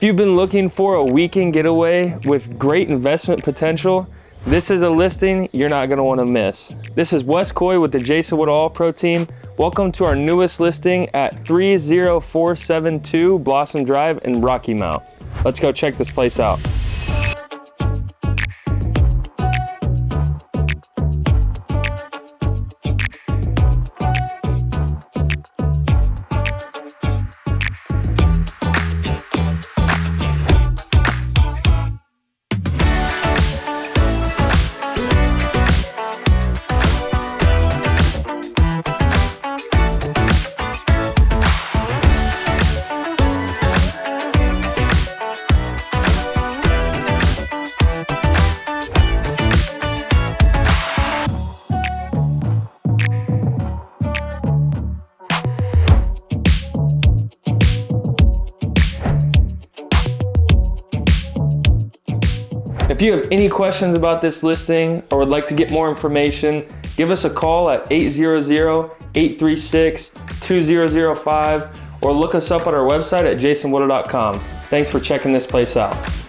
If you've been looking for a weekend getaway with great investment potential, this is a listing you're not going to want to miss. This is Wes Coy with the Jason Wood All Pro team. Welcome to our newest listing at 30472 Blossom Drive in Rocky Mount. Let's go check this place out. If you have any questions about this listing or would like to get more information, give us a call at 800-836-2005 or look us up on our website at jasonwood.com. Thanks for checking this place out.